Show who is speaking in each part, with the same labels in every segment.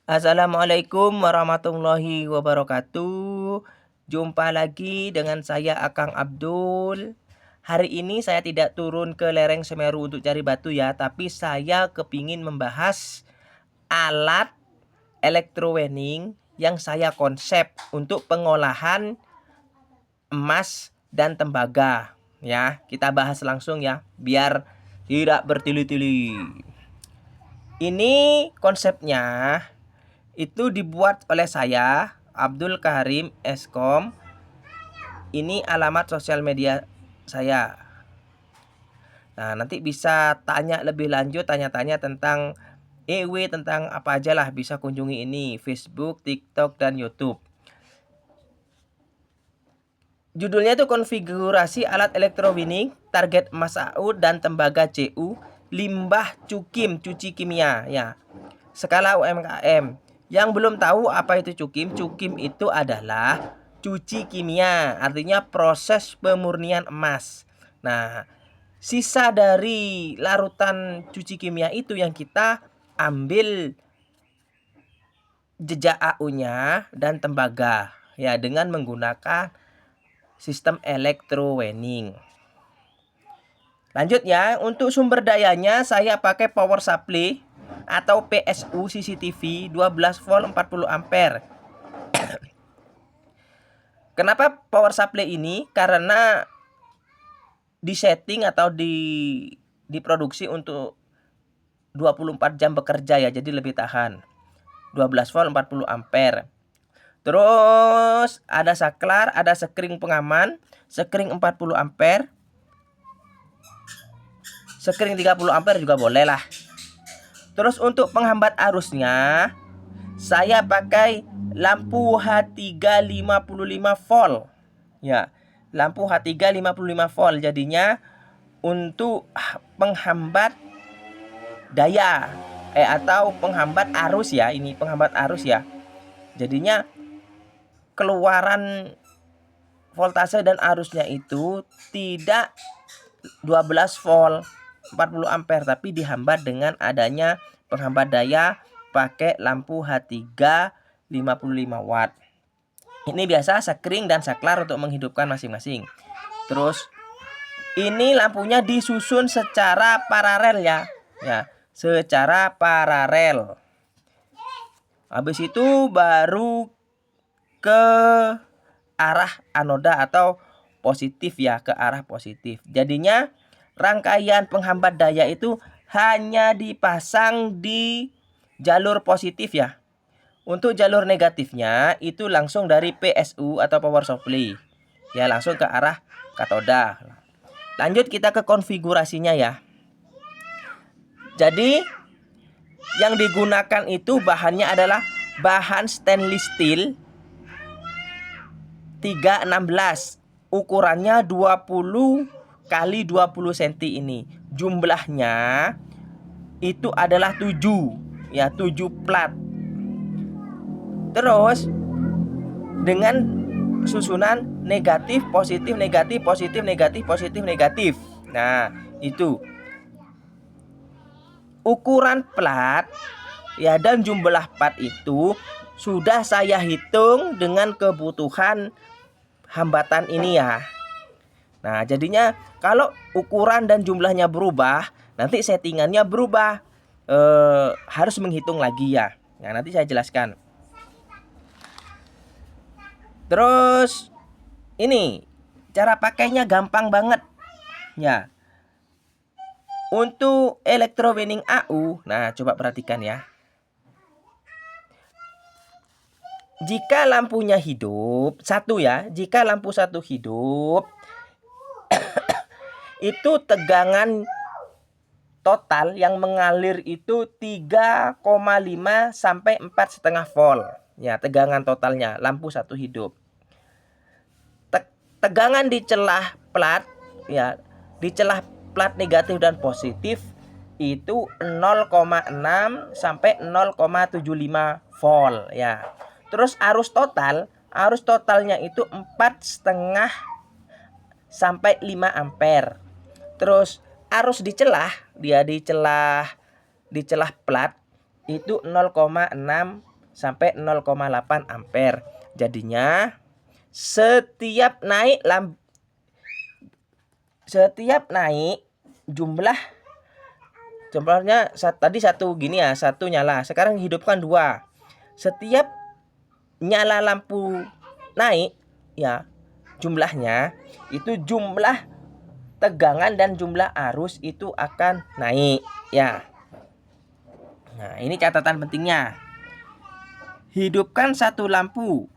Speaker 1: Assalamualaikum warahmatullahi wabarakatuh. Jumpa lagi dengan saya Akang Abdul. Hari ini saya tidak turun ke lereng Semeru untuk cari batu ya, tapi saya kepingin membahas alat elektrowinning yang saya konsep untuk pengolahan emas dan tembaga. Ya, kita bahas langsung ya, biar tidak bertili-tili. Ini konsepnya itu dibuat oleh saya, Abdul Karim Eskom. Ini alamat sosial media saya. Nah, nanti bisa tanya lebih lanjut, tanya-tanya tentang EW, tentang apa aja lah, bisa kunjungi ini, Facebook, TikTok, dan YouTube. Judulnya itu konfigurasi alat elektrowinning, target emas AU dan tembaga CU, limbah cukim, cuci kimia ya. Skala UMKM. Yang belum tahu apa itu cukim itu adalah cuci kimia, artinya proses pemurnian emas. Nah, sisa dari larutan cuci kimia itu yang kita ambil jejak AU-nya dan tembaga ya, dengan menggunakan sistem elektrowinning. Lanjut ya, untuk sumber dayanya saya pakai power supply atau PSU CCTV 12 volt 40 ampere. Kenapa power supply ini? Karena disetting atau diproduksi untuk 24 jam bekerja ya, jadi lebih tahan. 12 volt 40 ampere. Terus ada saklar, ada sekring pengaman, sekring 40 ampere. Sekring 30 ampere juga boleh lah. Terus untuk penghambat arusnya saya pakai lampu H3 55 volt. Ya, lampu H3 55 volt jadinya untuk penghambat daya atau penghambat arus ya, ini penghambat arus ya. Jadinya keluaran voltase dan arusnya itu tidak 12 volt 40 ampere, tapi dihambat dengan adanya penghambat daya pakai lampu H3 55 watt. Ini biasa sekring dan saklar untuk menghidupkan masing-masing. Terus ini lampunya disusun secara paralel ya. Ya, secara paralel. Habis itu baru ke arah anoda atau positif ya, ke arah positif. Jadinya rangkaian penghambat daya itu hanya dipasang di jalur positif ya. Untuk jalur negatifnya itu langsung dari PSU atau power supply. Ya, langsung ke arah katoda. Lanjut kita ke konfigurasinya ya. Jadi yang digunakan itu bahannya adalah bahan stainless steel 316, ukurannya 20 kali 20 cm ini. Jumlahnya itu adalah 7 ya, 7 plat. Terus dengan susunan negatif positif negatif positif negatif positif negatif. Nah, itu ukuran plat ya, dan jumlah plat itu sudah saya hitung dengan kebutuhan hambatan ini ya. Nah, jadinya kalau ukuran dan jumlahnya berubah, nanti settingannya berubah. Harus menghitung lagi ya. Nah, nanti saya jelaskan. Terus ini cara pakainya gampang banget ya. Untuk elektrowinning AU, nah coba perhatikan ya. Jika lampunya hidup satu ya, jika lampu satu hidup, itu tegangan total yang mengalir itu 3,5 sampai 4,5 volt. Ya, tegangan totalnya lampu satu hidup. Tegangan di celah plat ya, di celah plat negatif dan positif itu 0,6 sampai 0,75 volt ya. Terus arus totalnya itu 4,5 sampai 5 ampere. Terus arus di celah plat itu 0,6 sampai 0,8 ampere. Jadinya setiap naik jumlahnya tadi satu gini ya, satu nyala. Sekarang hidupkan 2. Setiap nyala lampu naik ya, jumlahnya itu jumlah tegangan dan jumlah arus itu akan naik ya. Nah, ini catatan pentingnya. Hidupkan satu lampu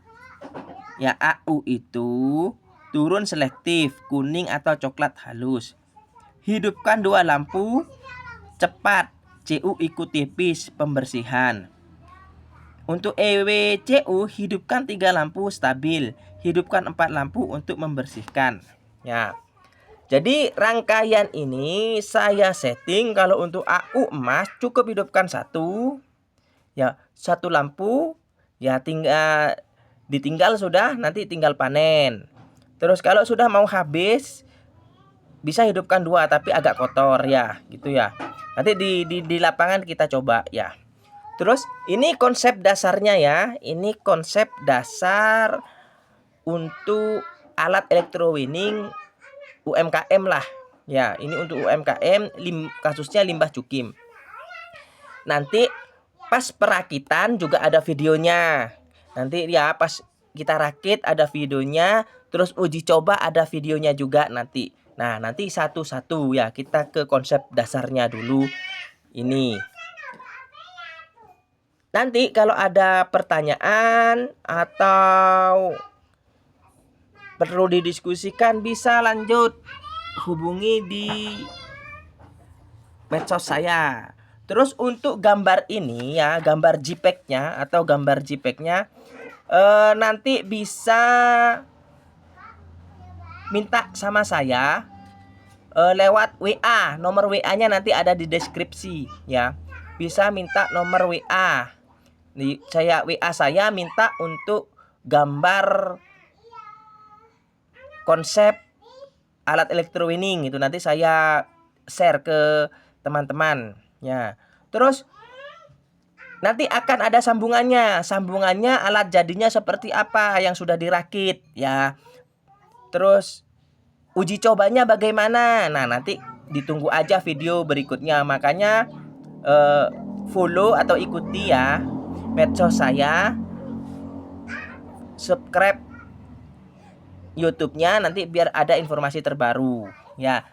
Speaker 1: ya, AU itu turun selektif, kuning atau coklat halus. Hidupkan 2 lampu cepat, CU ikut tipis, pembersihan. Untuk EWCU hidupkan 3 lampu stabil, hidupkan 4 lampu untuk membersihkan ya. Jadi rangkaian ini saya setting kalau untuk AU emas cukup hidupkan 1 ya, 1 lampu ya, ditinggal sudah, nanti tinggal panen. Terus kalau sudah mau habis bisa hidupkan 2 tapi agak kotor ya, gitu ya. Nanti di lapangan kita coba ya. Terus ini konsep dasarnya ya. Ini konsep dasar untuk alat electrowinning UMKM lah. Ya, ini untuk UMKM, kasusnya limbah cukim. Nanti pas perakitan juga ada videonya. Nanti ya pas kita rakit ada videonya, terus uji coba ada videonya juga nanti. Nah, nanti satu-satu ya, kita ke konsep dasarnya dulu ini. Nanti kalau ada pertanyaan atau perlu didiskusikan bisa lanjut hubungi di medsos saya. Terus untuk gambar ini ya, gambar JPEG-nya atau gambar JPEG-nya nanti bisa minta sama saya lewat WA. Nomor WA-nya nanti ada di deskripsi ya. Bisa minta nomor WA. WA saya minta untuk gambar konsep alat electrowinning itu, nanti saya share ke teman-teman ya. Terus nanti akan ada sambungannya alat jadinya seperti apa yang sudah dirakit ya. Terus uji cobanya bagaimana. Nah, nanti ditunggu aja video berikutnya. Makanya follow atau ikuti ya medsos saya, subscribe YouTube-nya nanti biar ada informasi terbaru ya.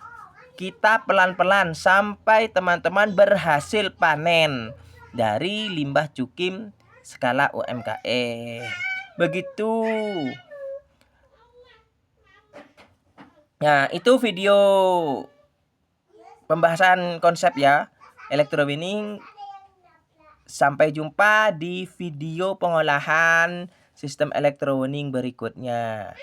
Speaker 1: Kita pelan-pelan sampai teman-teman berhasil panen dari limbah cukim skala UMKM. Begitu. Nah, itu video pembahasan konsep ya electrowinning. Sampai jumpa di video pengolahan sistem electrowinning berikutnya.